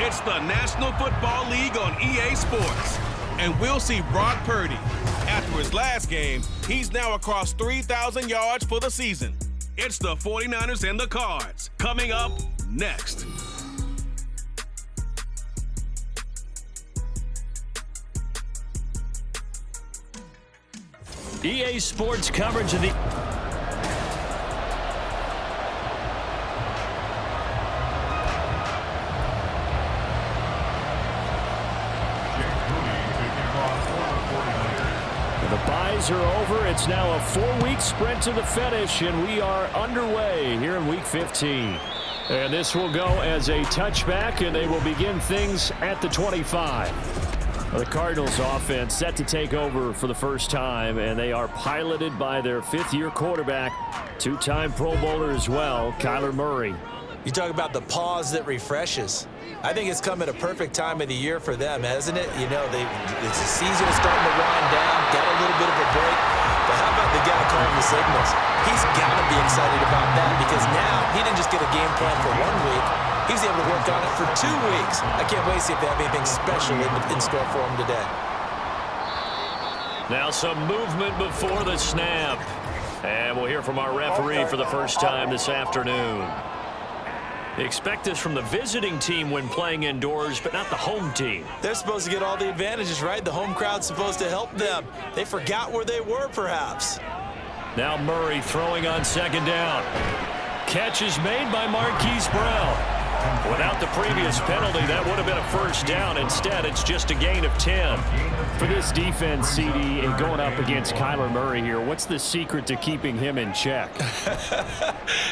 It's the National Football League on EA Sports. And we'll see Brock Purdy. After his last game, he's now across 3,000 yards for the season. It's the 49ers and the Cards. Coming up next. EA Sports coverage of the... The byes are over. It's now a 4-week sprint to the finish, and we are underway here in Week 15. And this will go as a touchback, and they will begin things at the 25. The Cardinals offense set to take over for the first time, and they are piloted by their fifth-year quarterback, two-time Pro Bowler as well, Kyler Murray. You talk about the pause that refreshes. I think it's come at a perfect time of the year for them, hasn't it? You know, the season is starting to wind down, got a little bit of a break. But how about the guy calling the signals? He's got to be excited about that because now he didn't just get a game plan for 1 week. He was able to work on it for 2 weeks. I can't wait to see if they have anything special in store for him today. Now some movement before the snap. And we'll hear from our referee for the first time this afternoon. Expect this from the visiting team when playing indoors, but not the home team. They're supposed to get all the advantages, right? The home crowd's supposed to help them. They forgot where they were, perhaps. Now Murray throwing on second down. Catch is made by Marquise Brown. Without the previous penalty, that would have been a first down. Instead, it's just a gain of 10. For this defense, CD, and going up against Kyler Murray here, what's the secret to keeping him in check?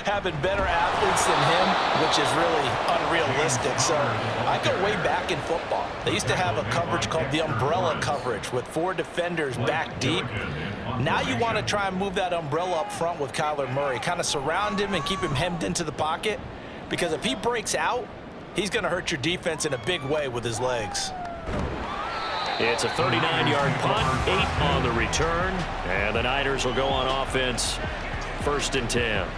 Having better athletes than him, which is really unrealistic. So I go way back in football. They used to have a coverage called the umbrella coverage with 4 defenders back deep. Now you want to try and move that umbrella up front with Kyler Murray, kind of surround him and keep him hemmed into the pocket. Because if he breaks out, he's going to hurt your defense in a big way with his legs. It's a 39-yard punt, 8 on the return, and the Niners will go on offense, 1st and 10.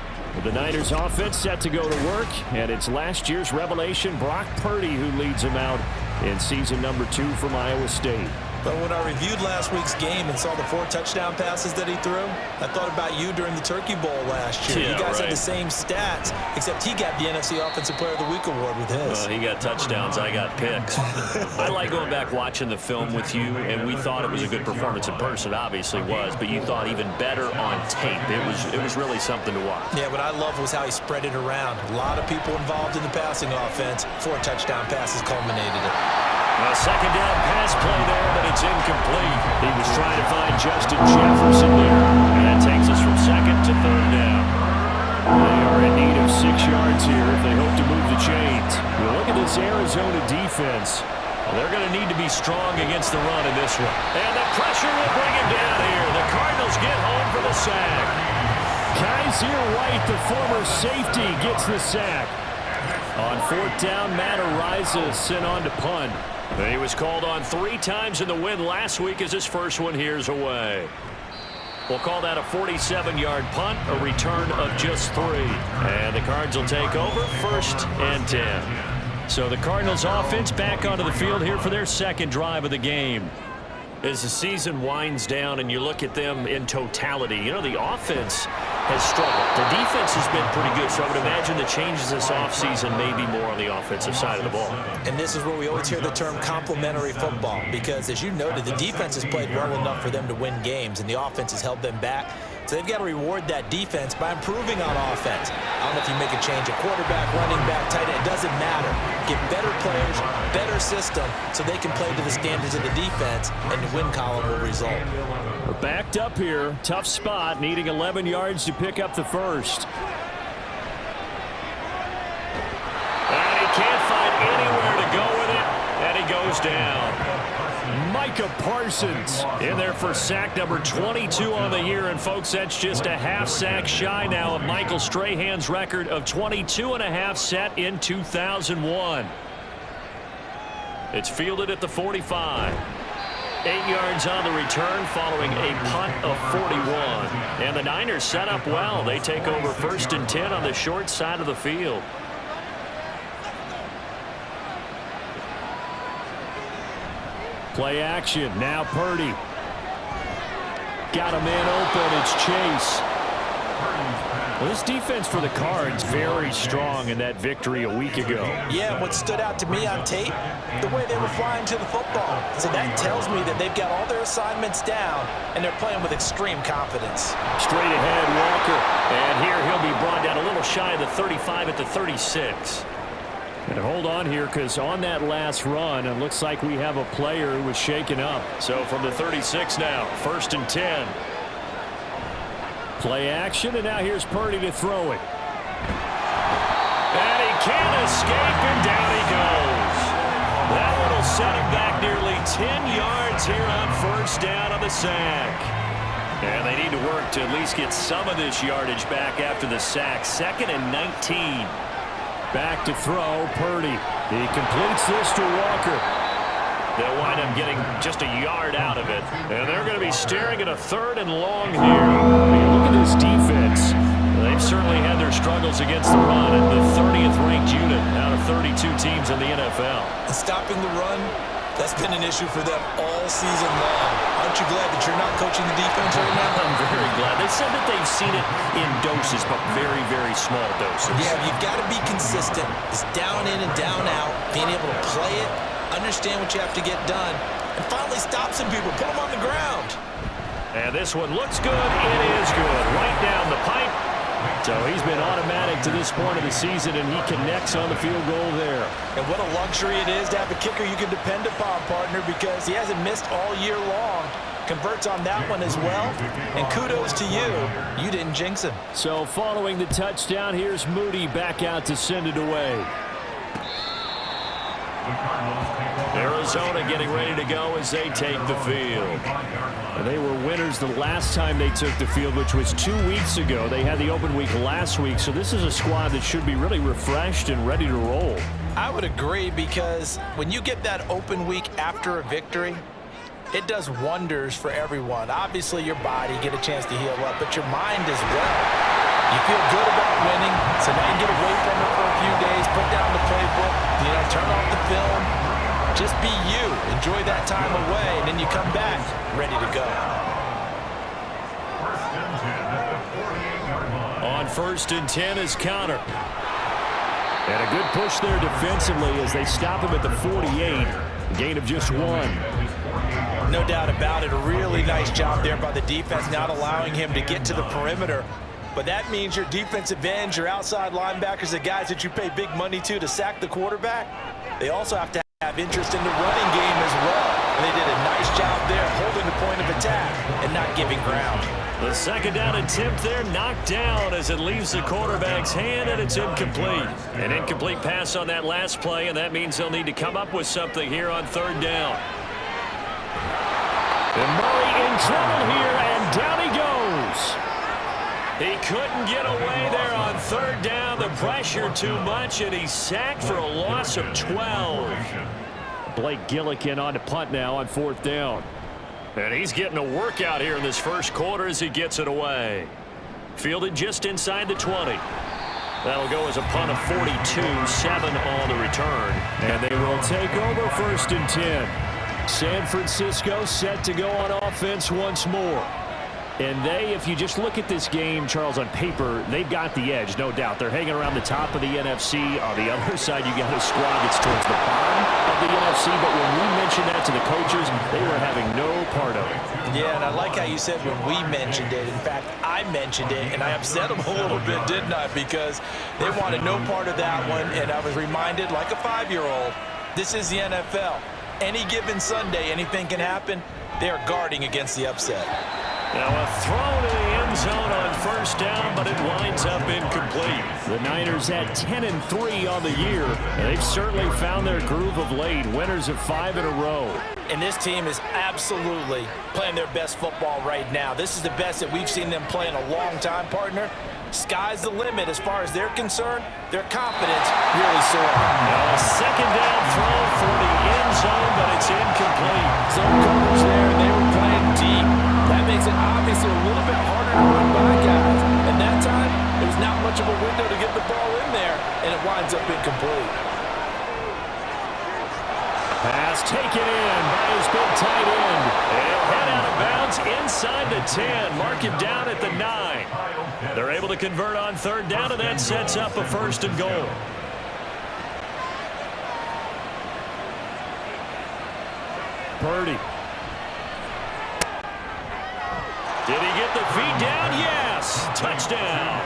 The Niners offense set to go to work, and it's last year's revelation, Brock Purdy, who leads them out in season number 2 from Iowa State. But when I reviewed last week's game and saw the 4 touchdown passes that he threw, I thought about you during the Turkey Bowl last year. Yeah, you guys right. had the same stats, except he got the NFC Offensive Player of the Week award with his. Well, he got touchdowns, I got picks. I like going back watching the film with you, and we thought it was a good performance in person. It obviously was, but you thought even better on tape. It was really something to watch. Yeah, what I loved was how he spread it around. A lot of people involved in the passing offense. 4 touchdown passes culminated it. A second down pass play there, but it's incomplete. He was trying to find Justin Jefferson there, and that takes us from 2nd to 3rd down. They are in need of 6 yards here if they hope to move the chains. Well, look at this Arizona defense. Well, they're going to need to be strong against the run in this one. And the pressure will bring him down here. The Cardinals get home for the sack. Kaiser White, the former safety, gets the sack. On 4th down, Matt Araiza sent on to punt. He was called on 3 times in the win last week as his first one here's away. We'll call that a 47-yard punt, a return of just 3. And the Cards will take over 1st and 10. So the Cardinals offense back onto the field here for their 2nd drive of the game. As the season winds down and you look at them in totality, you know, the offense has struggled. The defense has been pretty good, so I would imagine the changes this offseason may be more on the offensive side of the ball. And this is where we always hear the term complementary football because, as you noted, the defense has played well enough for them to win games, and the offense has held them back. So they've got to reward that defense by improving on offense. I don't know if you make a change at quarterback, running back, tight end. It doesn't matter. Get better players, better system, so they can play to the standards of the defense, and the win column will result. We're backed up here. Tough spot, needing 11 yards to pick up the first. And he can't find anywhere to go with it, and he goes down. Micah Parsons in there for sack number 22 on the year. And, folks, that's just a half sack shy now of Michael Strahan's record of 22.5 set in 2001. It's fielded at the 45. 8 yards on the return following a punt of 41. And the Niners set up well. They take over 1st and 10 on the short side of the field. Play action. Now Purdy. Got a man open. It's Chase. Well, this defense for the Cards very strong in that victory a week ago. Yeah, what stood out to me on tape, the way they were flying to the football. So that tells me that they've got all their assignments down, and they're playing with extreme confidence. Straight ahead, Walker. And here he'll be brought down a little shy of the 35 at the 36. And hold on here, because on that last run, it looks like we have a player who was shaken up. So from the 36 now, 1st and 10. Play action, and now here's Purdy to throw it. And he can't escape, and down he goes. That one will set him back nearly 10 yards here on 1st down on the sack. And they need to work to at least get some of this yardage back after the sack. 2nd and 19. Back to throw, Purdy. He completes this to Walker. They'll wind up getting just a yard out of it. And they're going to be staring at a 3rd and long here. Look at this defense. They've certainly had their struggles against the run, and the 30th ranked unit out of 32 teams in the NFL. And stopping the run, that's been an issue for them all season long. Aren't you glad that you're not coaching the defense right now? I'm very glad. They said that they've seen it in doses, but very, very small doses. Yeah, you've got to be consistent. It's down in and down out, being able to play it, understand what you have to get done, and finally stop some people, put them on the ground. And this one looks good. It is good. Right down the pipe. So he's been automatic to this point of the season, and he connects on the field goal there. And what a luxury it is to have a kicker you can depend upon, partner, because he hasn't missed all year long. Converts on that one as well. And kudos to you. You didn't jinx him. So following the touchdown, here's Moody back out to send it away. Arizona getting ready to go as they take the field. And they were winners the last time they took the field, which was 2 weeks ago. They had the open week last week, so this is a squad that should be really refreshed and ready to roll. I would agree, because when you get that open week after a victory, it does wonders for everyone. Obviously, your body, get a chance to heal up, but your mind as well. You feel good about winning, so now you get away from it for a few days, put down the playbook, turn off the film. Just be you. Enjoy that time away, and then you come back ready to go. On 1st and 10 is Connor. And a good push there defensively as they stop him at the 48. Gain of just 1. No doubt about it. A really nice job there by the defense, not allowing him to get to the perimeter. But that means your defensive ends, your outside linebackers, the guys that you pay big money to sack the quarterback, they also have to have interest in the running game as well. And they did a nice job there holding the point of attack and not giving ground. The 2nd down attempt there knocked down as it leaves the quarterback's hand, and it's incomplete. An incomplete pass on that last play, and that means they'll need to come up with something here on 3rd down. And Murray in trouble here, and down he goes. He couldn't get away there on 3rd down. The pressure too much, and he's sacked for a loss of 12. Blake Gillikin on to punt now on 4th down. And he's getting a workout here in this first quarter as he gets it away. Fielded just inside the 20. That'll go as a punt of 42, 7 on the return. And they will take over 1st and 10. San Francisco set to go on offense once more. And they, if you just look at this game, Charles, on paper, they've got the edge, no doubt. They're hanging around the top of the NFC. On the other side, you got a squad that's towards the bottom of the NFC. But when we mentioned that to the coaches, they were having no part of it. Yeah, and I like how you said when we mentioned it. In fact, I mentioned it, and I upset them a little bit, didn't I? Because they wanted no part of that one, and I was reminded, like a 5-year-old, this is the NFL. Any given Sunday, anything can happen. They are guarding against the upset. Now a throw to the end zone on 1st down, but it winds up incomplete. The Niners at 10-3 on the year. They've certainly found their groove of late. Winners of 5 in a row. And this team is absolutely playing their best football right now. This is the best that we've seen them play in a long time, partner. Sky's the limit as far as they're concerned. Their confidence really soaring. Now a 2nd down throw for the end zone, but it's incomplete. Zone coverage there, and they were playing deep. That makes it obviously a little bit harder to run by guys. And that time, there was not much of a window to get the ball in there, and it winds up incomplete. Pass taken in by his big tight end. And head out of bounds inside the 10. Mark him down at the 9. They're able to convert on third down, and that sets up a 1st and goal. Purdy. Did he get the feet down? Yes. Touchdown.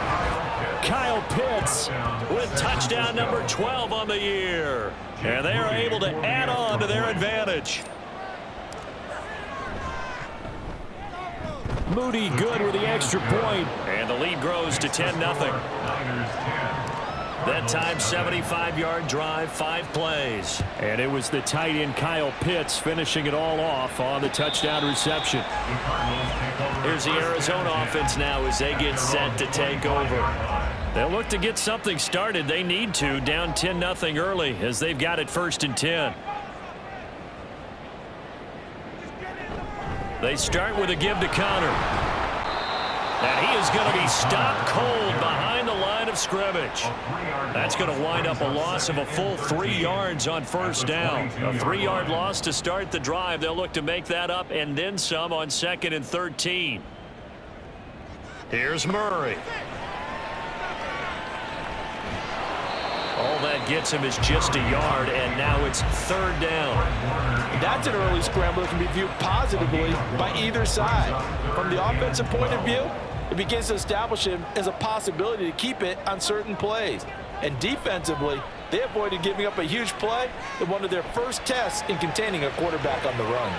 Kyle Pitts with touchdown number 12 on the year. And they are able to add on to their advantage. Moody good with the extra point. And the lead grows to 10-0. That time, 75-yard drive, 5 plays. And it was the tight end Kyle Pitts finishing it all off on the touchdown reception. Here's the Arizona offense now as they get set to take over. They'll look to get something started. They need to, down 10-0 early as they've got it 1st and 10. They start with a give to Connor. And he is going to be stopped cold behind the line of scrimmage. That's going to wind up a loss of a full 3 yards on 1st down. A 3-yard loss to start the drive. They'll look to make that up and then some on 2nd and 13. Here's Murray. All that gets him is just a yard, and now it's 3rd down. That's an early scramble that can be viewed positively by either side. From the offensive point of view, it begins to establish him as a possibility to keep it on certain plays. And defensively, they avoided giving up a huge play in one of their first tests in containing a quarterback on the run.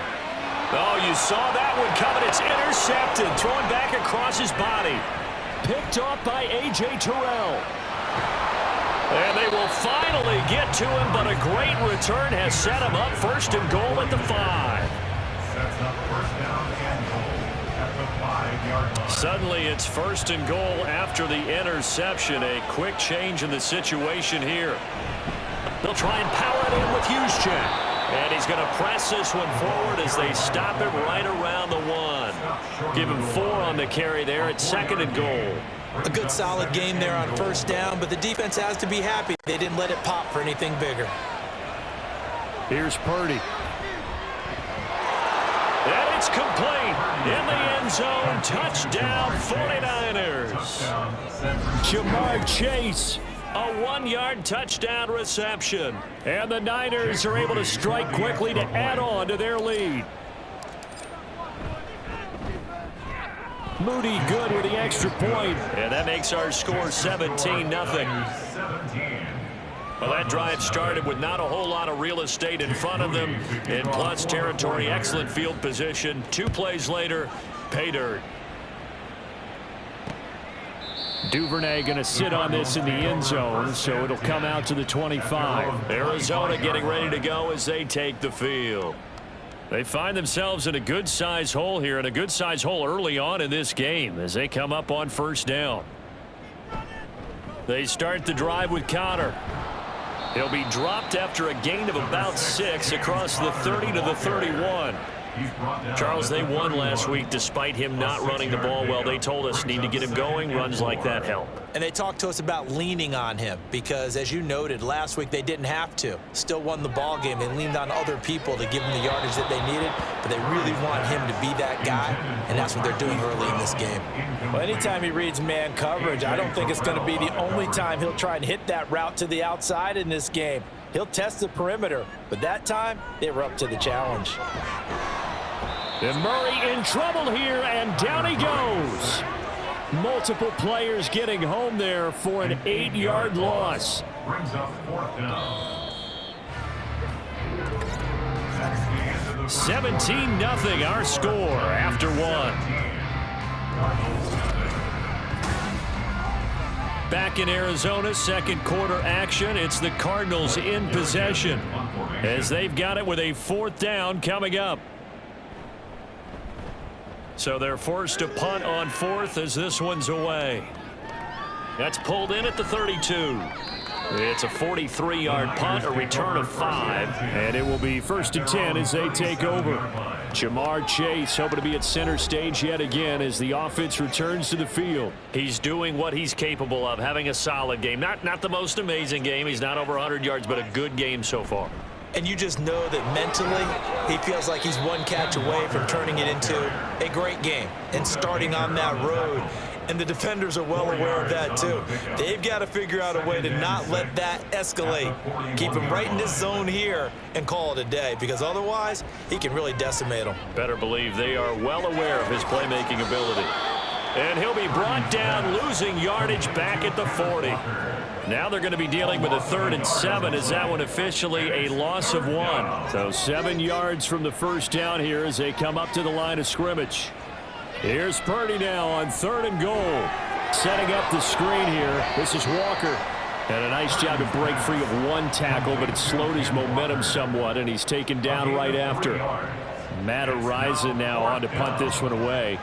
Oh, you saw that one coming. It's intercepted, thrown back across his body. Picked off by A.J. Terrell. And they will finally get to him, but a great return has set him up 1st and goal at the 5. Suddenly it's 1st and goal after the interception. A quick change in the situation here. They'll try and power it in with Juszczyk. And he's going to press this one forward as they stop him right around the 1. Give him 4 on the carry there at 2nd and goal. A good solid game there on 1st down, but the defense has to be happy they didn't let it pop for anything bigger. Here's Purdy. And it's complete. In the end zone, touchdown 49ers. Jamar Chase, a 1-yard touchdown reception. And the Niners are able to strike quickly to add on to their lead. Moody good with the extra point. And that makes our score 17-0. Well, that drive started with not a whole lot of real estate in front of them. In plus territory, excellent field position. 2 plays later, pay dirt. Duvernay going to sit on this in the end zone, so it'll come out to the 25. Arizona getting ready to go as they take the field. They find themselves in a good-sized hole here, and a good-sized hole early on in this game as they come up on 1st down. They start the drive with Connor. He'll be dropped after a gain of about 6 across the 30 to the 31. Charles, they won last week despite him not running the ball well. They told us need to get him going. Runs like that help. And they talked to us about leaning on him because, as you noted, last week they didn't have to. Still won the ball game. They leaned on other people to give them the yardage that they needed, but they really want him to be that guy, and that's what they're doing early in this game. Well, anytime he reads man coverage, I don't think it's going to be the only time he'll try and hit that route to the outside in this game. He'll test the perimeter, but that time they were up to the challenge. And Murray in trouble here, and down he goes. Multiple players getting home there for an 8-yard loss. Brings up 4th down. 17-0 our score after 1. Back in Arizona, 2nd quarter action. It's the Cardinals in possession as they've got it with a 4th down coming up. So they're forced to punt on 4th as this one's away. That's pulled in at the 32. It's a 43-yard punt, a return of 5. And it will be 1st and 10 as they take over. Jamar Chase hoping to be at center stage yet again as the offense returns to the field. He's doing what he's capable of, having a solid game. Not the most amazing game. He's not over 100 yards, but a good game so far. And you just know that mentally he feels like he's one catch away from turning it into a great game and starting on that road. And the defenders are well aware of that too. They've got to figure out a way to not let that escalate. Keep him right in this zone here and call it a day, because otherwise he can really decimate them. Better believe they are well aware of his playmaking ability. And he'll be brought down, losing yardage back at the 40. Now they're going to be dealing with a 3rd and 7 as that one officially a loss of 1. So 7 yards from the first down here as they come up to the line of scrimmage. Here's Purdy now on 3rd and goal. Setting up the screen here. This is Walker. And a nice job to break free of 1 tackle, but it slowed his momentum somewhat, and he's taken down right after. Matt Horizon now on to punt this one away.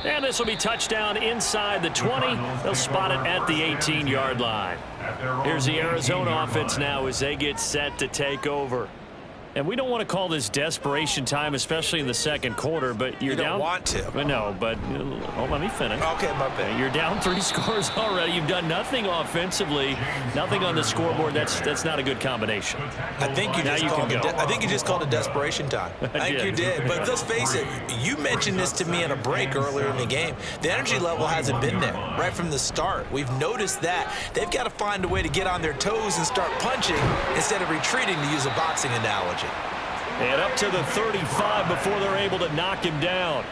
And this will be touchdown inside the 20. They'll spot it at the 18-yard line. Here's the Arizona offense now as they get set to take over. And we don't want to call this desperation time, especially in the second quarter, but you're down. You don't want to. No, but hold on, let me finish. Okay, my bad. You're down 3 scores already. You've done nothing offensively, nothing on the scoreboard. That's not a good combination. I think you just called it desperation time. I think you did. But let's face it, you mentioned this to me in a break earlier in the game. The energy level hasn't been there right from the start. We've noticed that. They've got to find a way to get on their toes and start punching instead of retreating, to use a boxing analogy. And up to the 35 before they're able to knock him down.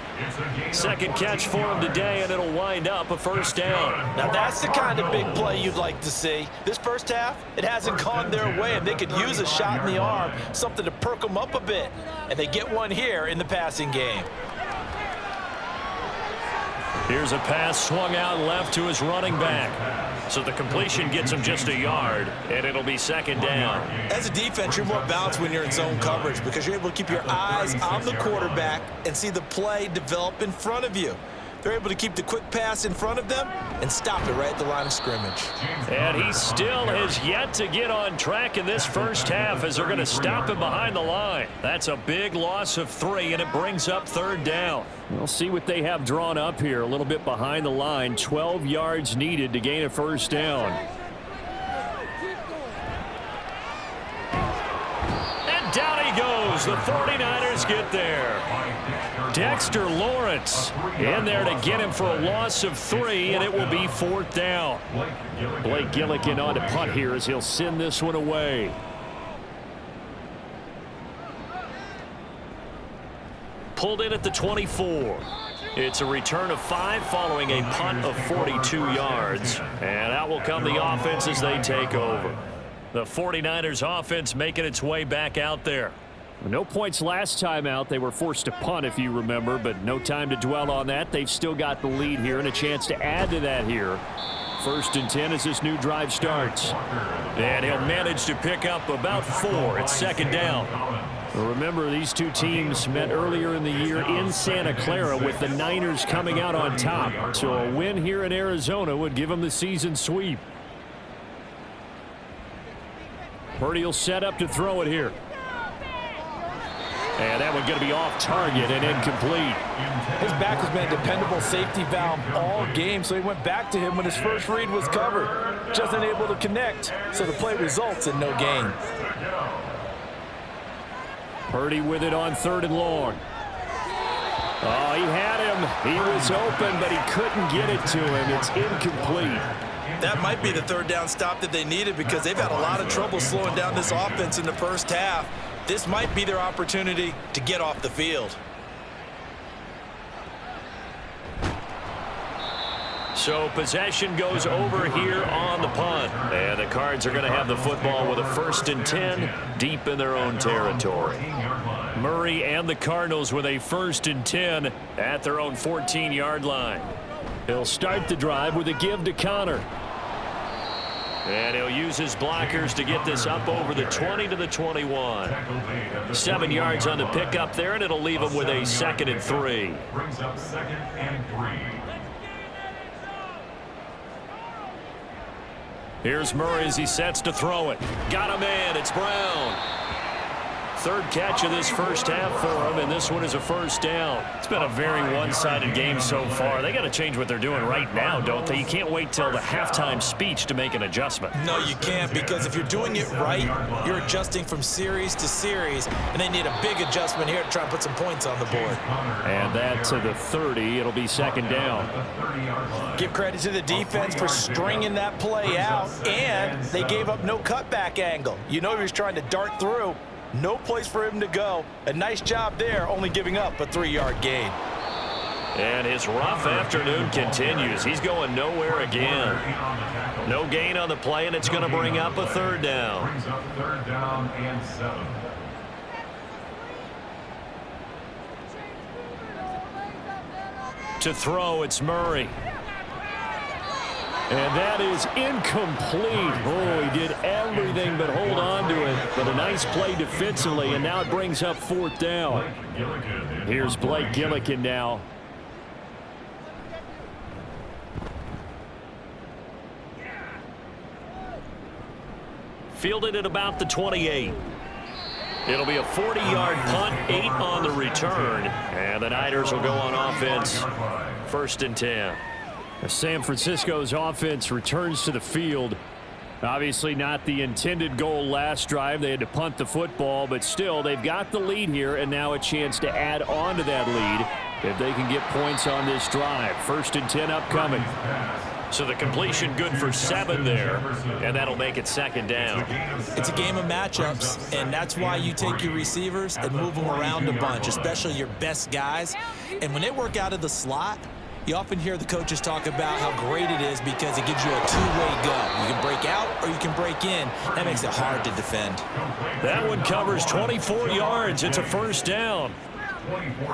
Second catch for him today, and it'll wind up a first down. Now that's the kind of big play you'd like to see. This first half, it hasn't gone their way, and they could use a shot in the arm, something to perk them up a bit. And they get one here in the passing game. Here's a pass swung out left to his running back. So the completion gets him just a yard, and it'll be second down. As a defense, you're more balanced when you're in zone coverage because you're able to keep your eyes on the quarterback and see the play develop in front of you. They're able to keep the quick pass in front of them and stop it right at the line of scrimmage. And he still has yet to get on track in this first half as they're going to stop him behind the line. That's a big loss of 3, and it brings up third down. We'll see what they have drawn up here. A little bit behind the line. 12 yards needed to gain a first down. And down he goes. The 49ers get there. Dexter Lawrence in there to get him for a loss of 3, and it will be fourth down. Blake Gillikin on to punt here as he'll send this one away. Pulled in at the 24. It's a return of 5 following a punt of 42 yards. And out will come the offense as they take over. The 49ers offense making its way back out there. No points last time out. They were forced to punt, if you remember, but no time to dwell on that. They've still got the lead here and a chance to add to that here. 1st and 10 as this new drive starts. And he'll manage to pick up about 4. It's second down. Remember, these two teams met earlier in the year in Santa Clara with the Niners coming out on top. So a win here in Arizona would give them the season sweep. Purdy will set up to throw it here. And that one going to be off target and incomplete. His back has been a dependable safety valve all game, so he went back to him when his first read was covered. Just unable to connect, so the play results in no gain. Purdy with it on 3rd and long. Oh, he had him. He was open, but he couldn't get it to him. It's incomplete. That might be the third down stop that they needed because they've had a lot of trouble slowing down this offense in the first half. This might be their opportunity to get off the field. So possession goes over here on the punt. And the Cards are going to have the football with a 1st and 10 deep in their own territory. Murray and the Cardinals with a 1st and 10 at their own 14-yard line. He'll start the drive with a give to Connor. And he'll use his blockers to get this up over the 20 to the 21. 7 yards on the pickup there, and it'll leave him with a 2nd and 3. Brings up 2nd and 3. Here's Murray as he sets to throw it. Got him in. It's Brown. third catch of this first half for him, and this one is a first down. It's been a very one-sided game so far. They got to change what they're doing right now, don't they? You can't wait till the halftime speech to make an adjustment. No, you can't, because if you're doing it right, you're adjusting from series to series, and they need a big adjustment here to try and put some points on the board. And that to the 30. It'll be second down. Give credit to the defense for stringing that play out, and they gave up no cutback angle. You know he was trying to dart through. No place for him to go. A nice job there, only giving up a 3-yard gain. And his rough afternoon continues. He's going nowhere again. No gain on the play, and it's going to bring up a third down. Brings up third down and 7. To throw, it's Murray. And that is incomplete. Oh, he did everything but hold on to it. But a nice play defensively, and now it brings up fourth down. Here's Blake Gillikin now. Fielded at about the 28. It'll be a 40-yard punt, 8 on the return. And the Niners will go on offense. First and 10. San Francisco's offense returns to the field. Obviously not the intended goal last drive. They had to punt the football, but still they've got the lead here, and now a chance to add on to that lead if they can get points on this drive. First and 10 upcoming. So the completion good for 7 there, and that'll make it second down. It's a game of matchups, and that's why you take your receivers and move them around a bunch, especially your best guys. And when they work out of the slot, you often hear the coaches talk about how great it is because it gives you a two-way go. You can break out or you can break in. That makes it hard to defend. That one covers 24 yards. It's a first down.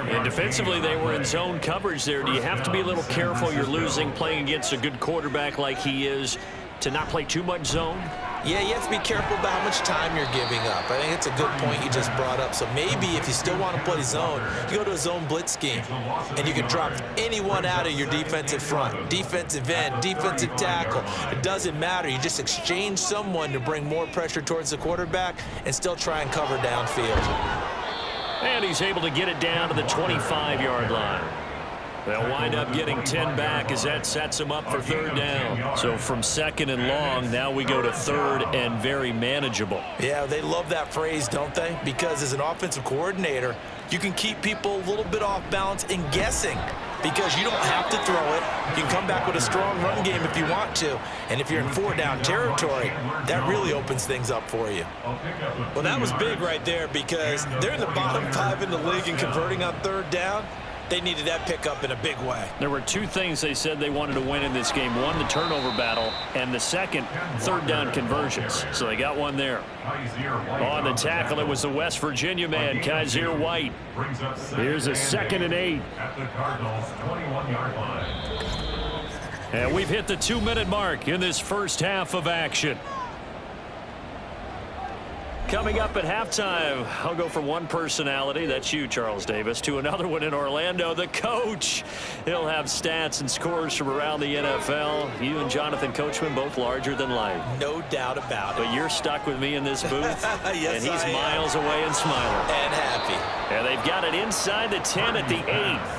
And defensively, they were in zone coverage there. Do you have to be a little careful? You're losing playing against a good quarterback like he is to not play too much zone? Yeah, you have to be careful about how much time you're giving up. I think it's a good point you just brought up. So maybe if you still want to play zone, you go to a zone blitz scheme, and you can drop anyone out of your defensive front, defensive end, defensive tackle. It doesn't matter. You just exchange someone to bring more pressure towards the quarterback and still try and cover downfield. And he's able to get it down to the 25-yard line. They'll wind up getting 10 back as that sets them up for third down. So from second and long, now we go to third and very manageable. Yeah, they love that phrase, don't they? Because as an offensive coordinator, you can keep people a little bit off balance and guessing because you don't have to throw it. You can come back with a strong run game if you want to. And if you're in 4-down territory, that really opens things up for you. Well, that was big right there because they're in the bottom 5 in the league in converting on third down. They needed that pickup in a big way. There were 2 things they said they wanted to win in this game. One, the turnover battle, and the second, third down conversions. So they got one there. On the tackle, it was the West Virginia man, Kaiser White. Here's a 2nd and 8. At the Cardinals' 21-yard line. And we've hit the 2-minute mark in this first half of action. Coming up at halftime, I'll go from one personality, that's you, Charles Davis, to another one in Orlando, the coach. He'll have stats and scores from around the NFL. You and Jonathan Coachman, both larger than life. No doubt about it. But you're stuck with me in this booth, yes, and he's miles away and smiling. And happy. And they've got it inside the 10 at the 8.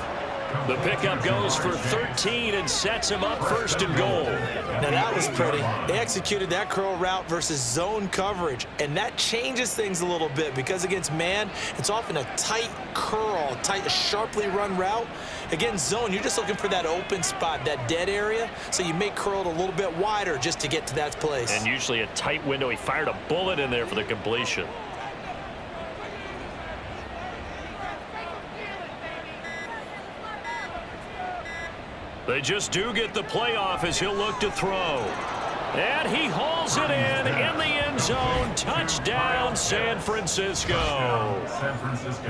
The pickup goes for 13 and sets him up first and goal. Now that was pretty. They executed that curl route versus zone coverage, and that changes things a little bit because against man, it's often a tight curl, tight, sharply run route. Against zone, you're just looking for that open spot, that dead area, so you make curl it a little bit wider just to get to that place. And usually a tight window. He fired a bullet in there for the completion. They just do get the playoff as he'll look to throw. And he hauls it in the end zone. Touchdown, San Francisco.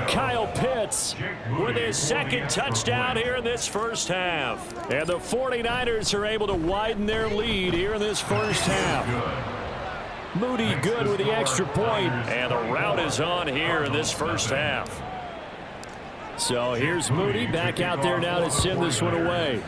Kyle Pitts with his 2nd touchdown here in this first half. And the 49ers are able to widen their lead here in this first half. Moody good with the extra point. And the route is on here in this first half. So here's Moody back out there now to send this one away.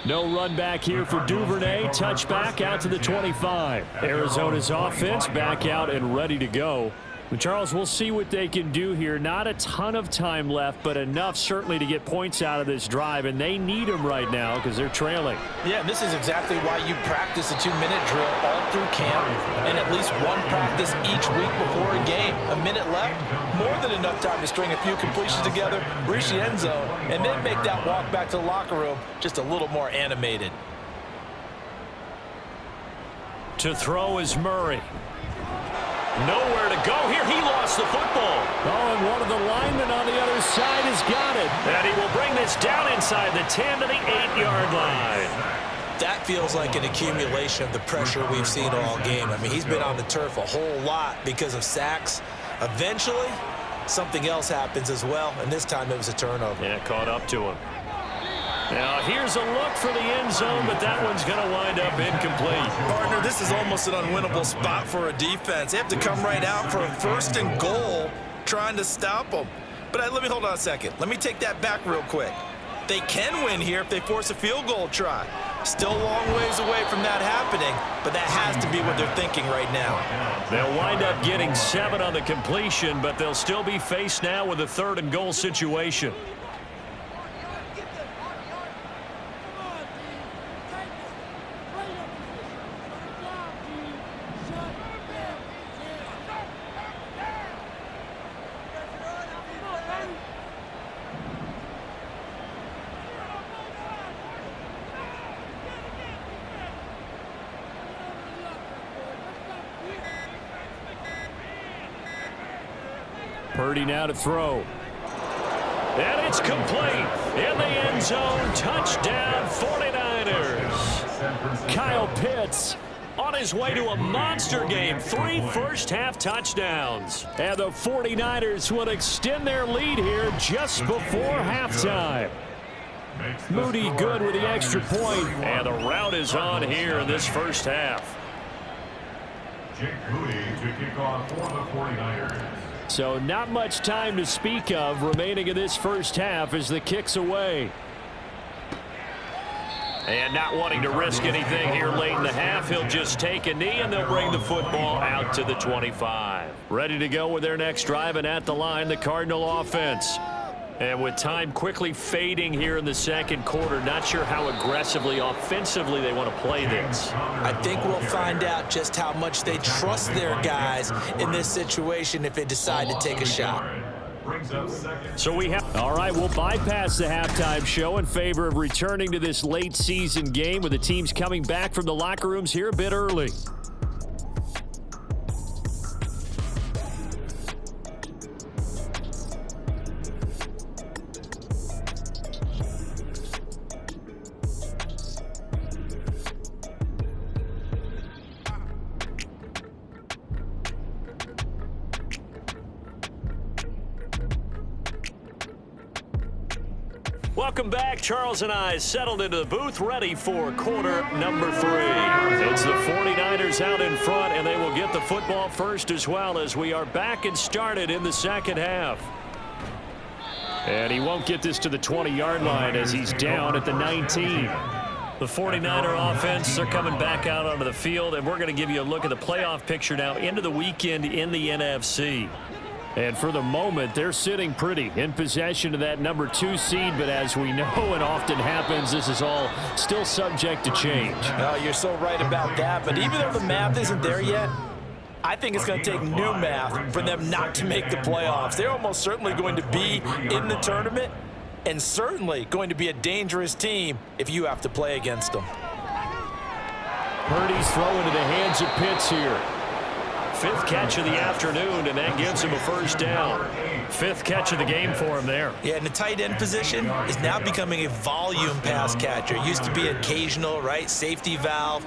No run back here for Duvernay. Touchback out to the 25. Arizona's offense back out and ready to go. Well, Charles, we'll see what they can do here. Not a ton of time left, but enough certainly to get points out of this drive, and they need them right now because they're trailing. Yeah, and this is exactly why you practice a 2-minute drill all through camp and at least one practice each week before a game. A minute left, more than enough time to string a few completions together, reach the end zone, and then make that walk back to the locker room just a little more animated. To throw is Murray. Nowhere to go here. He lost the football. Oh, and one of the linemen on the other side has got it. And he will bring this down inside the 10 to the 8-yard line. That feels like an accumulation of the pressure we've seen all game. I mean, he's been on the turf a whole lot because of sacks. Eventually, something else happens as well, and this time it was a turnover. Yeah, caught up to him. Now, here's a look for the end zone, but that one's going to wind up incomplete. Partner, this is almost an unwinnable spot for a defense. They have to come right out for a 1st and goal trying to stop them. But let me hold on a second. Let me take that back real quick. They can win here if they force a field goal try. Still a long ways away from that happening, but that has to be what they're thinking right now. They'll wind up getting 7 on the completion, but they'll still be faced now with a 3rd and goal situation. Purdy now to throw. And it's complete. In the end zone, touchdown 49ers. Kyle Pitts on his way to a monster game. 3 first-half touchdowns. And the 49ers will extend their lead here just before halftime. Moody good with the extra point. And the route is on here in this first half. Jake Moody to kick off for the 49ers. So not much time to speak of remaining in this first half as the kick's away. And not wanting to risk anything here late in the half, he'll just take a knee and they'll bring the football out to the 25. Ready to go with their next drive, and at the line, the Cardinal offense. And with time quickly fading here in the second quarter, not sure how aggressively, offensively they want to play this. I think we'll find out just how much they trust their guys in this situation if they decide to take a shot. So we have, all right, we'll bypass the halftime show in favor of returning to this late season game with the teams coming back from the locker rooms here a bit early. Welcome back. Charles and I settled into the booth, ready for quarter number 3. It's the 49ers out in front, and they will get the football first as well as we are back and started in the second half. And he won't get this to the 20-yard line as he's down at the 19. The 49er offense, they're coming back out onto the field, and we're going to give you a look at the playoff picture now into the weekend in the NFC. And for the moment, they're sitting pretty in possession of that number 2 seed. But as we know and often happens, this is all still subject to change. Oh, you're so right about that. But even though the math isn't there yet, I think it's going to take new math for them not to make the playoffs. They're almost certainly going to be in the tournament and certainly going to be a dangerous team if you have to play against them. Purdy's throwing to the hands of Pitts here. 5th catch of the afternoon, and that gives him a first down. 5th catch of the game for him there. Yeah, and the tight end position is now becoming a volume pass catcher. It used to be occasional, right, safety valve,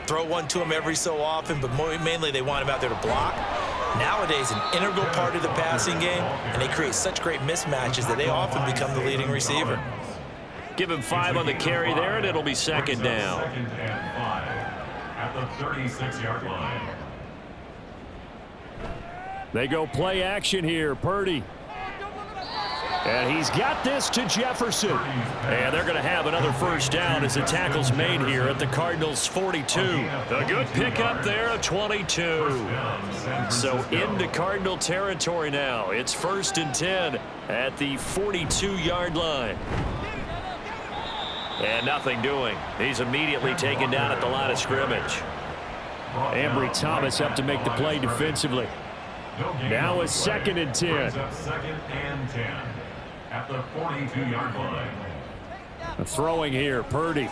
throw one to him every so often, but mainly they want him out there to block. Nowadays, an integral part of the passing game, and they create such great mismatches that they often become the leading receiver. Give him 5 on the carry there, and it'll be second down. 2nd and 5 at the 36-yard line. They go play action here. Purdy. And he's got this to Jefferson. And they're going to have another first down as the tackle's made here at the Cardinals' 42. A good pickup there of 22. So into Cardinal territory now. It's 1st and 10 at the 42-yard line. And nothing doing. He's immediately taken down at the line of scrimmage. Ambry Thomas up to make the play defensively. Now it's 2nd and 10. 2nd and 10 at the 42-yard line. Throwing here, Purdy.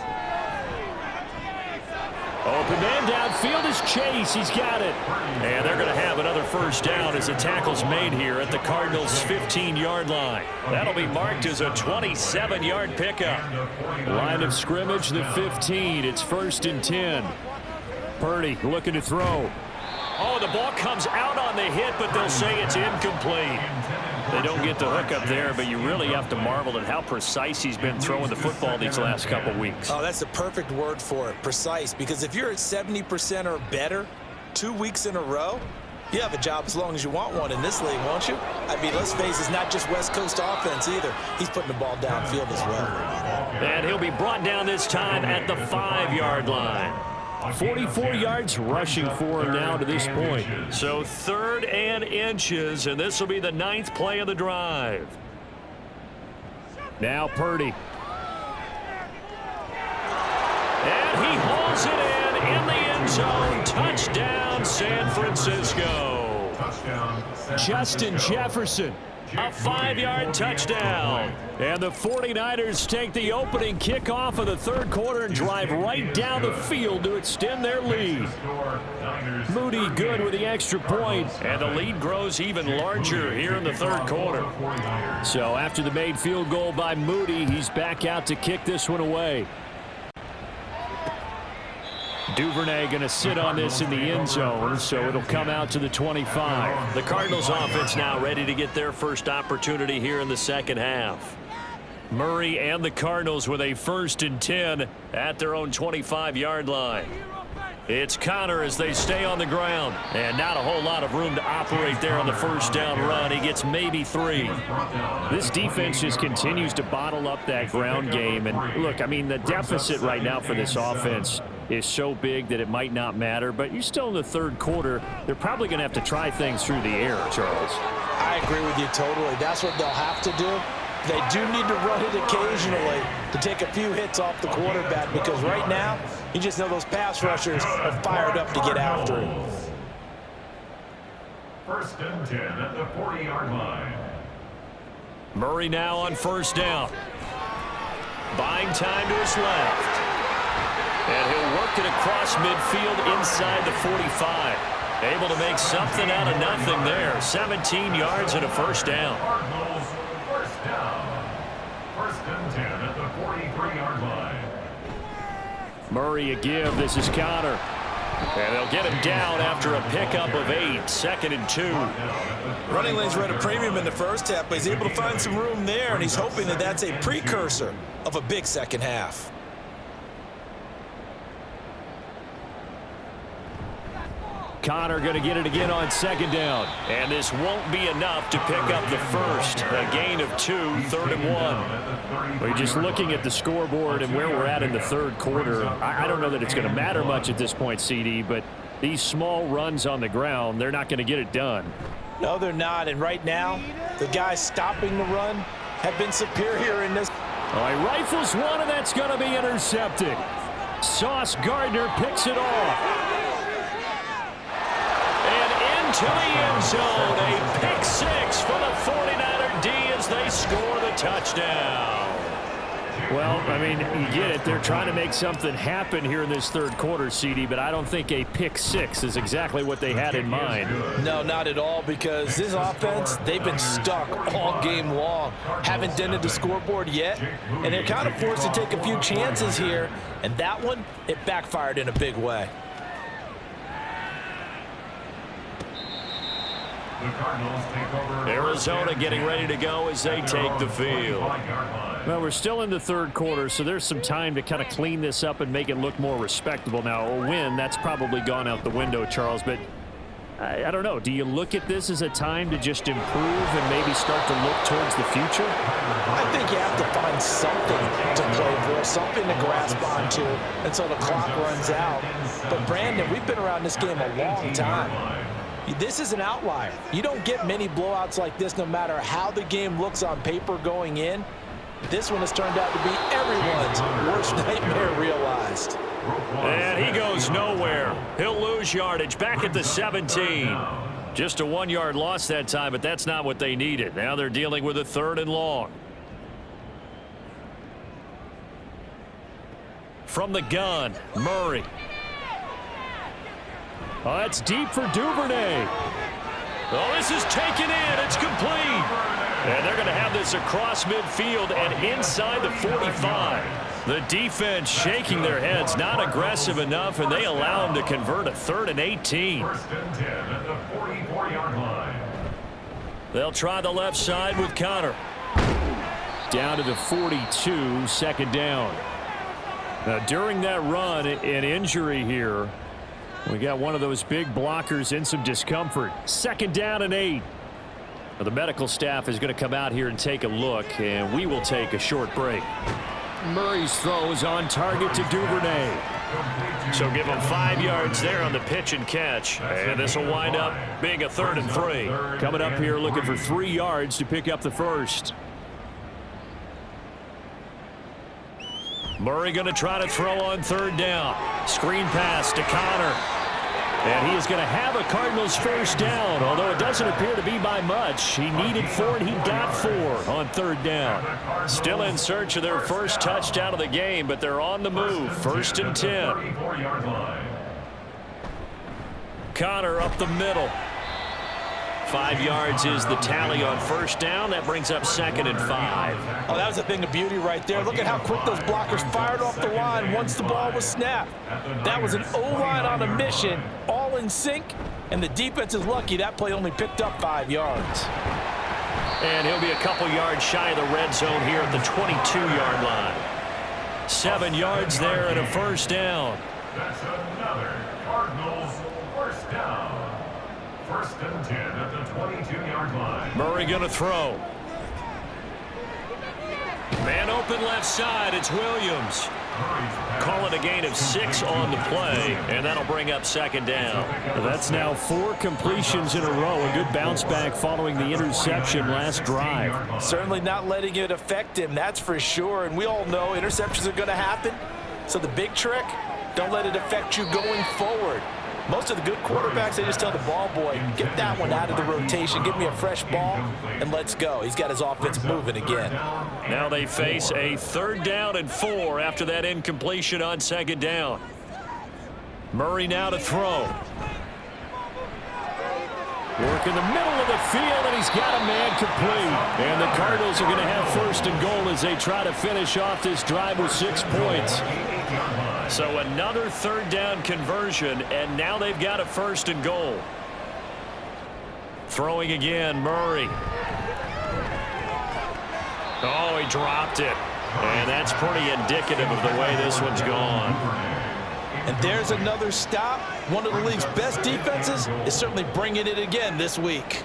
Open man downfield is Chase. He's got it. And they're going to have another first down as the tackle's made here at the Cardinals' 15-yard line. That'll be marked as a 27-yard pickup. Line of scrimmage, the 15. It's 1st and 10. Purdy looking to throw. Oh, the ball comes out on the hit, but they'll say it's incomplete. They don't get the hook up there, but you really have to marvel at how precise he's been throwing the football these last couple weeks. Oh, that's the perfect word for it, precise, because if you're at 70% or better 2 weeks in a row, you have a job as long as you want one in this league, won't you? I mean, let's face it, it's not just West Coast offense either. He's putting the ball downfield as well. And he'll be brought down this time at the 5-yard line. 44 yards rushing for him now to this point. So 3rd and inches, and this will be the 9th play of the drive. Now Purdy. And he hauls it in the end zone. Touchdown, San Francisco. Justin Jefferson. A 5-yard touchdown. And the 49ers take the opening kickoff of the 3rd quarter and drive right down the field to extend their lead. Moody good with the extra point, and the lead grows even larger here in the 3rd quarter. So after the made field goal by Moody, he's back out to kick this one away. Duvernay going to sit on this in the end zone, so it'll come out to the 25. The Cardinals offense now ready to get their first opportunity here in the second half. Murray and the Cardinals with a 1st and 10 at their own 25-yard line. It's Connor as they stay on the ground, and not a whole lot of room to operate there on the first down run. He gets maybe 3. This defense just continues to bottle up that ground game. And look, I mean, the deficit right now for this offense is so big that it might not matter, but you're still in the 3rd quarter. They're probably going to have to try things through the air, Charles. I agree with you totally. That's what they'll have to do. They do need to run it occasionally to take a few hits off the quarterback, because right now, you just know those pass rushers are fired up to get after it. 1st and 10 at the 40-yard line. Murray now on first down. Buying time to his left. And he'll work it across midfield inside the 45. Able to make something out of nothing there. 17 yards and a first down. Cardinals first down. 1st and 10 at the 43-yard line. Murray a give. This is Connor. And they'll get him down after a pickup of 8. 2nd and 2. Running lanes were at a premium in the first half, but he's able to find some room there, and he's hoping that that's a precursor of a big second half. Connor going to get it again on 2nd down. And this won't be enough to pick up the first. A gain of 2, 3rd and 1. We're just looking at the scoreboard and where we're at in the 3rd quarter. I don't know that it's going to matter much at this point, CD, but these small runs on the ground, they're not going to get it done. No, they're not. And right now, the guys stopping the run have been superior in this. Oh, he rifles one, and that's going to be intercepted. Sauce Gardner picks it off. To the end zone, a pick 6 for the 49er D as they score the touchdown. Well, I mean, you get it. They're trying to make something happen here in this 3rd quarter, CD, but I don't think a pick 6 is exactly what they had in mind. No, not at all, because this offense, they've been stuck all game long. Haven't dented the scoreboard yet, and they're kind of forced to take a few chances here, and that one, it backfired in a big way. Arizona getting ready to go as they take the field. Well, we're still in the 3rd quarter, so there's some time to kind of clean this up and make it look more respectable. Now, a win, that's probably gone out the window, Charles, but I don't know. Do you look at this as a time to just improve and maybe start to look towards the future? I think you have to find something to play for, something to grasp onto until the clock runs out. But, Brandon, we've been around this game a long time. This is an outlier. You don't get many blowouts like this no matter how the game looks on paper going in. This one has turned out to be everyone's worst nightmare realized. And he goes nowhere. He'll lose yardage back at the 17. Just a 1-yard loss that time, but that's not what they needed. Now they're dealing with a 3rd and long. From the gun, Murray. Oh, that's deep for Duvernay. Oh, this is taken in. It's complete. And they're going to have this across midfield and inside the 45. The defense shaking their heads, not aggressive enough, and they allow them to convert a 3rd and 18. 1st and 10 at the 44-yard line. They'll try the left side with Connor. Down to the 42, 2nd down. Now, during that run, an injury here. We got one of those big blockers in some discomfort. 2nd down and 8. Now, the medical staff is going to come out here and take a look, and we will take a short break. Murray's throw is on target to Duvernay. So give him 5 yards there on the pitch and catch. And this will wind up being a 3rd and 3. Coming up here looking for 3 yards to pick up the first. Murray going to try to throw on 3rd down. Screen pass to Connor. And he is going to have a Cardinals first down, although it doesn't appear to be by much. He needed 4, and he got 4 on 3rd down. Still in search of their first touchdown of the game, but they're on the move. 1st and 10. Connor up the middle. 5 yards is the tally on 1st down. That brings up 2nd and 5. Oh, that was a thing of beauty right there. Look at how quick those blockers fired off the line once the ball was snapped. That was an O-line on a mission, all in sync, and the defense is lucky that play only picked up 5 yards. And he'll be a couple yards shy of the red zone here at the 22-yard line. 7 yards there and a 1st down. That's another Cardinals first down. 1st and 10 at the 22-yard line. Murray going to throw. Man open left side. It's Williams. Call it a gain of 6 on the play, and that'll bring up 2nd down. That's now 4 completions in a row. A good bounce back following the interception last drive. Certainly not letting it affect him, that's for sure. And we all know interceptions are going to happen. So the big trick, don't let it affect you going forward. Most of the good quarterbacks, they just tell the ball boy, get that one out of the rotation, give me a fresh ball, and let's go. He's got his offense moving again. Now they face a 3rd down and 4 after that incompletion on 2nd down. Murray now to throw. Work in the middle of the field, and he's got a man complete. And the Cardinals are going to have 1st and goal as they try to finish off this drive with 6 points. So another 3rd down conversion, and now they've got a 1st and goal. Throwing again, Murray. Oh, he dropped it. And that's pretty indicative of the way this one's gone. And there's another stop. One of the league's best defenses is certainly bringing it again this week.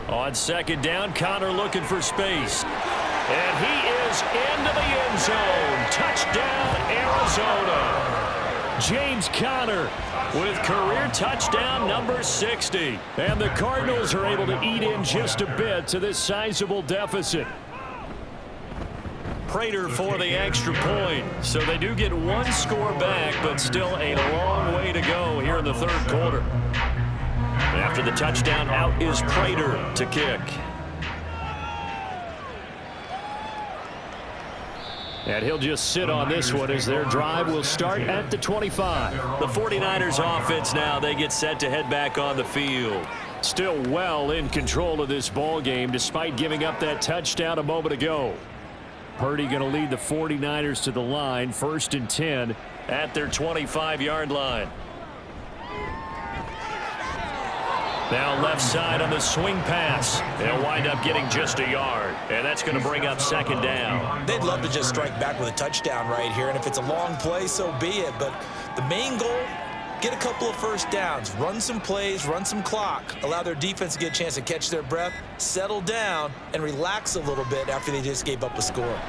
On 2nd down, Connor looking for space. And he is into the end zone. Touchdown, Arizona. James Conner with career touchdown number 60. And the Cardinals are able to eat in just a bit to this sizable deficit. Prater for the extra point. So they do get 1 score back, but still a long way to go here in the 3rd quarter. After the touchdown, out is Prater to kick. And he'll just sit on this one as their drive will start at the 25. The 49ers offense now, they get set to head back on the field. Still well in control of this ball game despite giving up that touchdown a moment ago. Purdy going to lead the 49ers to the line, 1st and 10 at their 25-yard line. Now left side on the swing pass. They'll wind up getting just a yard, and that's going to bring up 2nd down. They'd love to just strike back with a touchdown right here, and if it's a long play, so be it. But the main goal, get a couple of first downs, run some plays, run some clock, allow their defense to get a chance to catch their breath, settle down, and relax a little bit after they just gave up a score.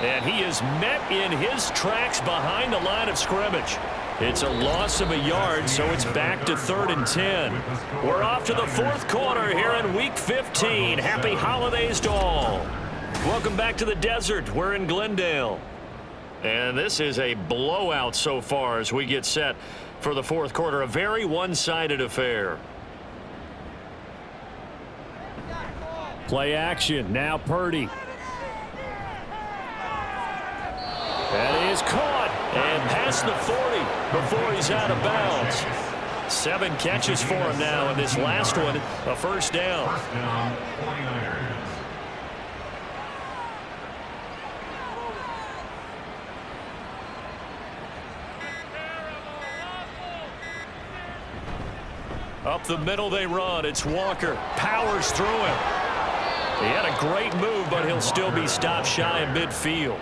And he is met in his tracks behind the line of scrimmage. It's a loss of a yard, so it's back to 3rd and 10. We're off to the 4th quarter here in Week 15. Happy holidays to all. Welcome back to the desert. We're in Glendale. And this is a blowout so far as we get set for the 4th quarter. A very one-sided affair. Play action. Now Purdy. That is caught and past the 40 before he's out of bounds. 7 catches for him now, and this last one, a first down. First down, 49ers. Up the middle they run. It's Walker. Powers through him. He had a great move, but he'll still be stopped shy of midfield.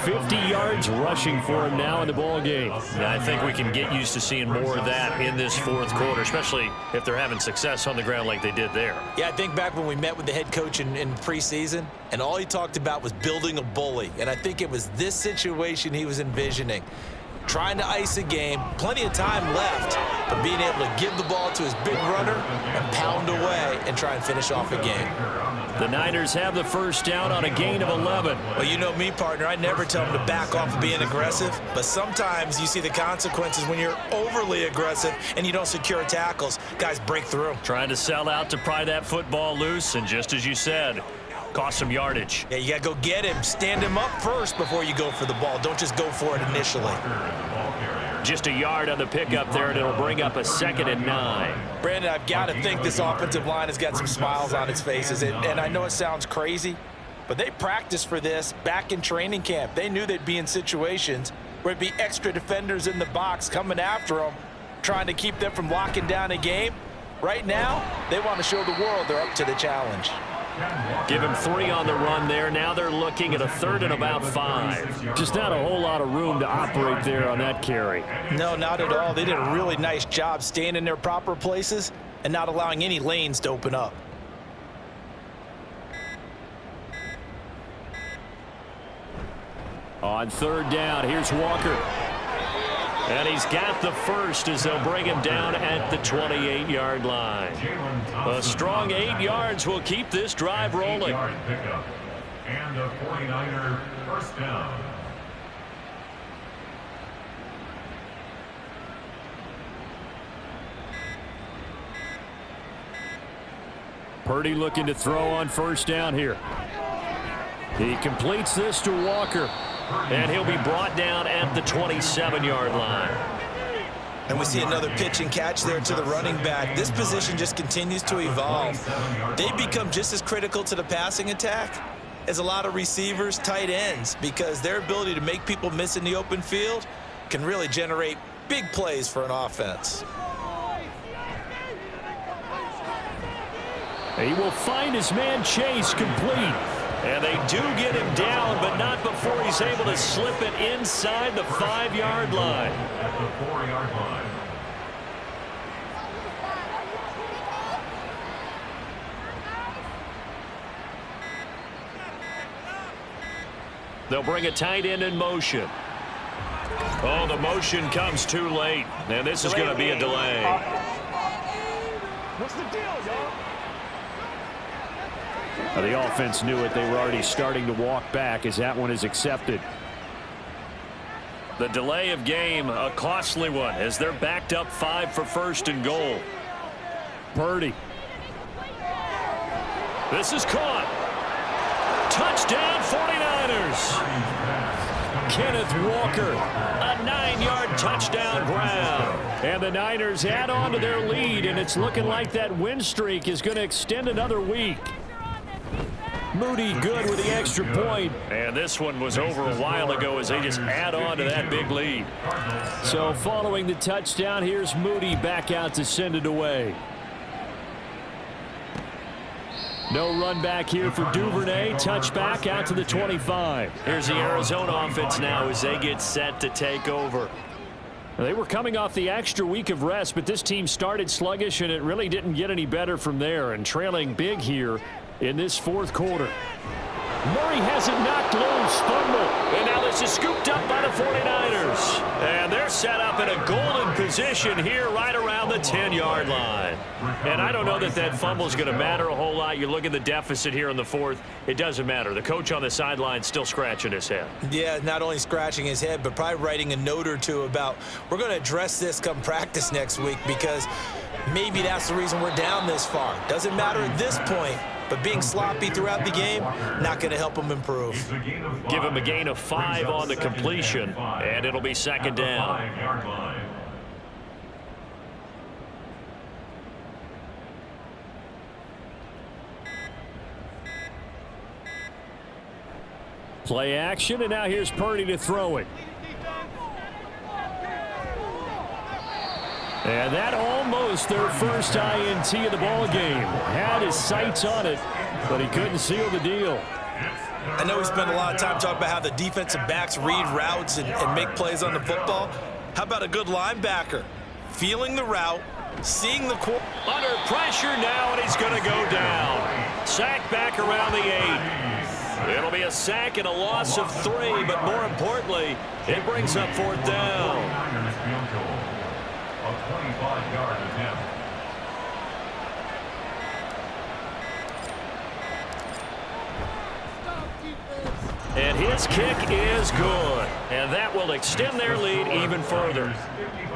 50 yards rushing for him now in the ball game. I think we can get used to seeing more of that in this 4th quarter, especially if they're having success on the ground like they did there. Yeah, I think back when we met with the head coach in preseason, and all he talked about was building a bully. And I think it was this situation he was envisioning. Trying to ice a game, plenty of time left, but being able to give the ball to his big runner and pound away and try and finish off a game. The Niners have the first down on a gain of 11. Well, you know me, partner. I never tell them to back off of being aggressive, but sometimes you see the consequences when you're overly aggressive and you don't secure tackles. Guys break through. Trying to sell out to pry that football loose, and just as you said, cost some yardage. Yeah, you got to go get him. Stand him up first before you go for the ball. Don't just go for it initially. Just a yard on the pickup there, and it'll bring up a 2nd and 9. Brandon, I've got to think this offensive line has got some smiles on its faces. And I know it sounds crazy, but they practiced for this back in training camp. They knew they'd be in situations where it'd be extra defenders in the box coming after them, trying to keep them from locking down a game. Right now, they want to show the world they're up to the challenge. Give him 3 on the run there. Now they're looking at a 3rd and about 5. Just not a whole lot of room to operate there on that carry. No, not at all. They did a really nice job staying in their proper places and not allowing any lanes to open up. On 3rd down, here's Walker. And he's got the first as they'll bring him down at the 28-yard line. A strong 8 yards will keep this drive rolling. 8-yard pickup and a 49er first down. Purdy looking to throw on first down here. He completes this to Walker. And he'll be brought down at the 27-yard line. And we see another pitch and catch there to the running back. This position just continues to evolve. They become just as critical to the passing attack as a lot of receivers, tight ends, because their ability to make people miss in the open field can really generate big plays for an offense. He will find his man Chase complete. And they do get him down, but not before he's able to slip it inside the 5-yard line. At the 4-yard line. They'll bring a tight end in motion. Oh, the motion comes too late. And this is going to be a delay. What's the deal, y'all? The offense knew it. They were already starting to walk back as that one is accepted. The delay of game, a costly one, as they're backed up 5 for 1st and goal. Purdy. This is caught. Touchdown 49ers. Kenneth Walker, a 9-yard touchdown grab. And the Niners add on to their lead, and it's looking like that win streak is going to extend another week. Moody good with the extra point. And this one was over a while ago as they just add on to that big lead. So following the touchdown, here's Moody back out to send it away. No run back here for Duvernay. Touchback out to the 25. Here's the Arizona offense now as they get set to take over. They were coming off the extra week of rest, but this team started sluggish, and it really didn't get any better from there, and trailing big here in this fourth quarter. Murray has it knocked loose, fumble, and now this is scooped up by the 49ers. And they're set up in a golden position here right around the 10-yard line. And I don't know that that fumble is going to matter a whole lot. You look at the deficit here in the fourth, it doesn't matter. The coach on the sideline still scratching his head. Yeah, not only scratching his head, but probably writing a note or two about we're going to address this come practice next week because maybe that's the reason we're down this far. Doesn't matter at this point. But being sloppy throughout the game, not going to help him improve. Give him a gain of 5 on the completion, and it'll be second down. Play action, and now here's Purdy to throw it. And that almost their first INT of the ball game. Had his sights on it, but he couldn't seal the deal. I know we spent a lot of time talking about how the defensive backs read routes and make plays on the football. How about a good linebacker? Feeling the route, seeing the quarter. Under pressure now, and he's going to go down. Sack back around the 8. It'll be a sack and a loss of 3, but more importantly, it brings up fourth down. 25-yard attempt. And his kick is good. And that will extend their lead even further.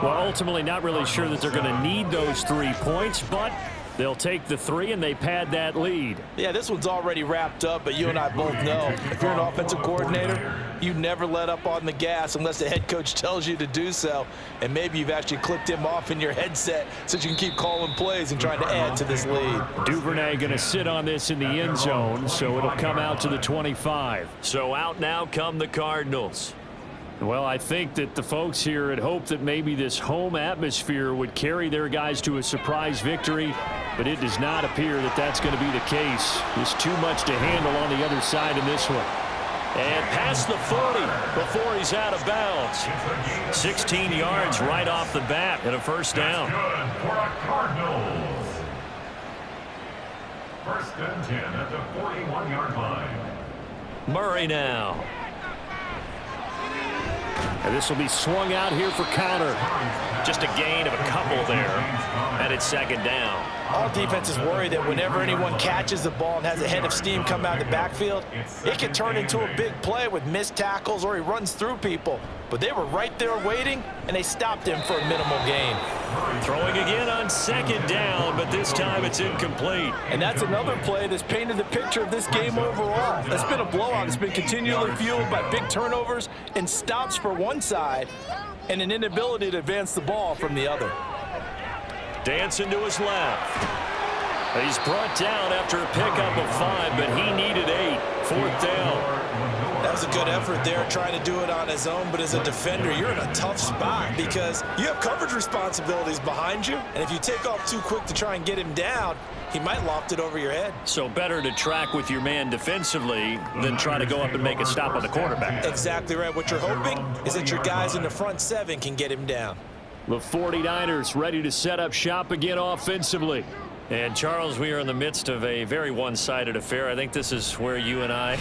Well, ultimately not really sure that they're going to need those 3 points, but they'll take the 3 and they pad that lead. Yeah, this one's already wrapped up, but you and I both know if you're an offensive coordinator, you never let up on the gas unless the head coach tells you to do so. And maybe you've actually clicked him off in your headset so you can keep calling plays and trying to add to this lead. Duvernay going to sit on this in the end zone, so it'll come out to the 25. So out now come the Cardinals. Well, I think that the folks here had hoped that maybe this home atmosphere would carry their guys to a surprise victory, but it does not appear that that's going to be the case. There's too much to handle on the other side in this one. And past the 40 before he's out of bounds. 16 yards right off the bat and a first down. Good for a Cardinals. First and 10 at the 41-yard line. Murray now. And this will be swung out here for counter. Just a gain of a couple there. And it's second down. All defenses worry that whenever anyone catches the ball and has a head of steam come out of the backfield, it can turn into a big play with missed tackles or he runs through people. But they were right there waiting, and they stopped him for a minimal gain. Throwing again on second down, but this time it's incomplete. And that's another play that's painted the picture of this game overall. It's been a blowout. It's been continually fueled by big turnovers and stops for one side and an inability to advance the ball from the other. Dancing to his left. He's brought down after a pickup of 5, but he needed 8. Fourth down. That was a good effort there, trying to do it on his own, but as a defender, you're in a tough spot because you have coverage responsibilities behind you, and if you take off too quick to try and get him down, he might loft it over your head. So better to track with your man defensively than try to go up and make a stop on the quarterback. Exactly right. What you're hoping is that your guys in the front 7 can get him down. The 49ers ready to set up shop again offensively. And, Charles, we are in the midst of a very one-sided affair. I think this is where you and I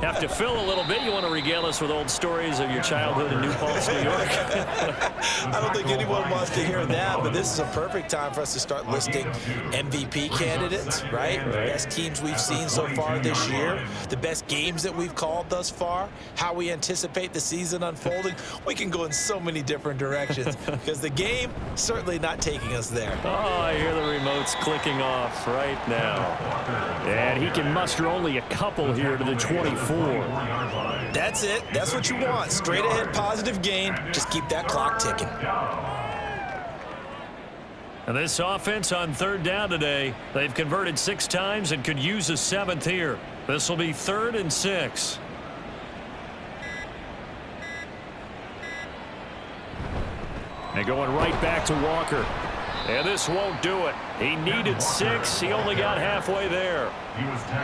have to fill a little bit. You want to regale us with old stories of your childhood in New Paltz, New York? I don't think anyone wants to hear that, but this is a perfect time for us to start listing MVP candidates, right? The best teams we've seen so far this year, the best games that we've called thus far, how we anticipate the season unfolding. We can go in so many different directions because the game certainly not taking us there. Oh, I hear the remotes clicking off right now. And he can muster only a couple here to the 24. That's it. That's what you want. Straight ahead positive gain. Just keep that clock ticking. And this offense on third down today, they've converted 6 times and could use a 7th here. This will be 3rd and 6. And going right back to Walker. And this won't do it. He needed 6. He only got halfway there.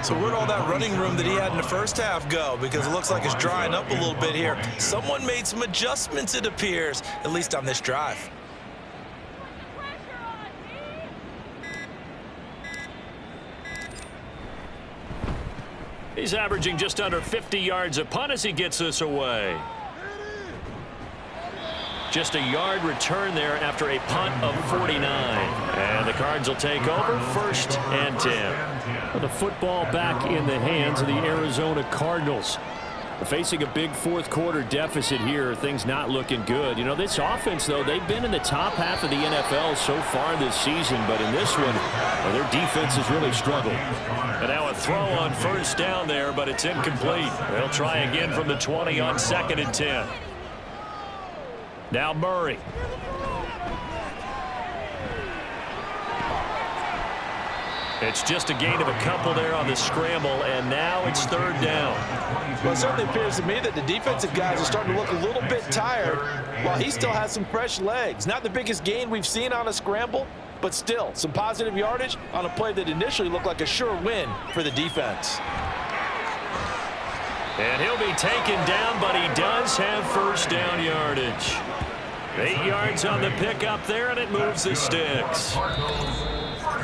So where'd all that running room that he had in the first half go? Because it looks like it's drying up a little bit here. Someone made some adjustments, it appears, at least on this drive. He's averaging just under 50 yards a punt as he gets this away. Just a yard return there after a punt of 49. And the Cards will take over, 1st and 10. The football back in the hands of the Arizona Cardinals. Facing a big fourth-quarter deficit here, things not looking good. You know, this offense, though, they've been in the top half of the NFL so far this season, but in this one, well, their defense has really struggled. And now a throw on 1st down there, but it's incomplete. They'll try again from the 20 on 2nd and 10. Now Murray. It's just a gain of a couple there on the scramble, and now it's 3rd down. Well, it certainly appears to me that the defensive guys are starting to look a little bit tired while he still has some fresh legs. Not the biggest gain we've seen on a scramble, but still some positive yardage on a play that initially looked like a sure win for the defense. And he'll be taken down, but he does have 1st down yardage. 8 yards on the pickup there, and it moves the sticks.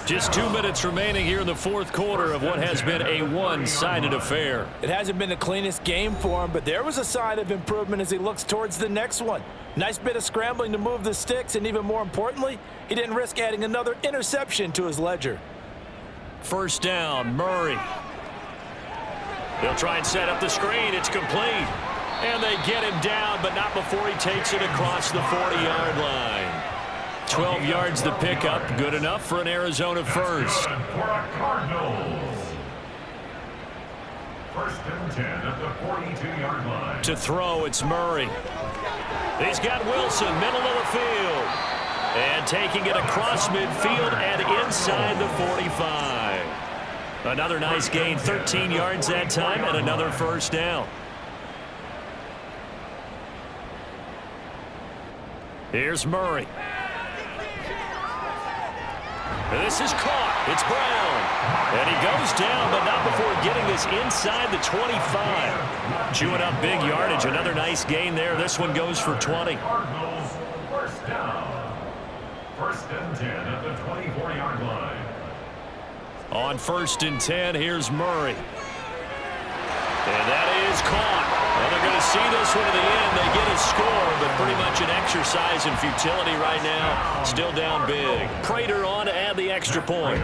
Just 2 minutes remaining here in the fourth quarter of what has been a one-sided affair. It hasn't been the cleanest game for him, but there was a sign of improvement as he looks towards the next one. Nice bit of scrambling to move the sticks, and even more importantly, he didn't risk adding another interception to his ledger. 1st down, Murray. They'll try and set up the screen. It's complete. And they get him down, but not before he takes it across the 40-yard line. 12 yards to pick up. Good enough for an Arizona first. For a Cardinals. 1st and 10 at the 42-yard line. To throw, it's Murray. He's got Wilson, middle of the field. And taking it across midfield and inside the 45. Another nice gain, 13 yards that time, and another 1st down. Here's Murray. This is caught. It's Brown. And he goes down, but not before getting this inside the 25. Chewing up big yardage. Another nice gain there. This one goes for 20. Cardinals 1st down. 1st and 10 at the 24-yard line. On 1st and 10, here's Murray. And that is caught. Well, they're going to see this one to the end. They get a score, but pretty much an exercise in futility right now. Still down big. Prater on to add the extra point.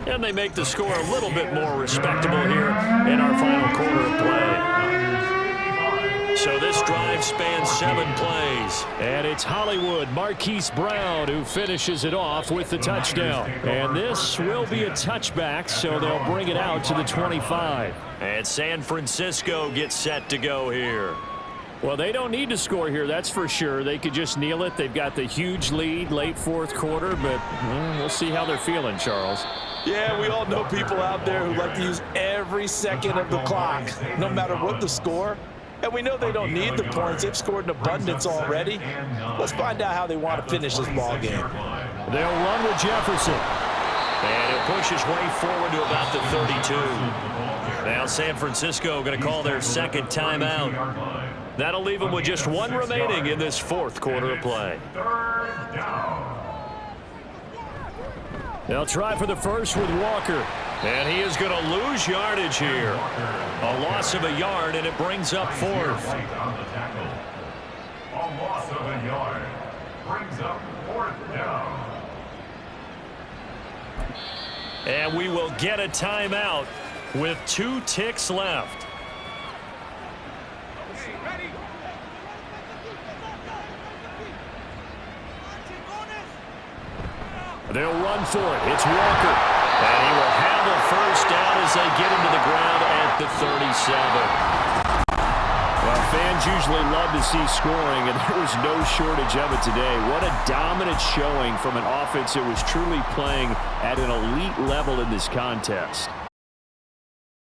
And they make the score a little bit more respectable here in our final quarter of play. So this drive spans 7 plays. And it's Hollywood Marquise Brown who finishes it off with the touchdown. And this will be a touchback, so they'll bring it out to the 25. And San Francisco gets set to go here. Well, they don't need to score here, that's for sure. They could just kneel it. They've got the huge lead late fourth quarter, but we'll see how they're feeling, Charles. Yeah, we all know people out there who like to use every second of the clock, no matter what the score. And we know they don't need the points. They've scored in abundance already. Let's find out how they want to finish this ball game. They'll run with Jefferson. And he'll push his way forward to about the 32. Now San Francisco going to call their 2nd timeout. That'll leave them with just 1 remaining in this fourth quarter of play. 3rd down. They'll try for the first with Walker. And he is going to lose yardage here. A loss of a yard, and it brings up 4th. On the tackle. A loss of a yard brings up 4th down. And we will get a timeout with 2 ticks left. They'll run for it. It's Walker. And he will have a 1st down as they get him to the ground at the 37. Well, fans usually love to see scoring, and there was no shortage of it today. What a dominant showing from an offense that was truly playing at an elite level in this contest.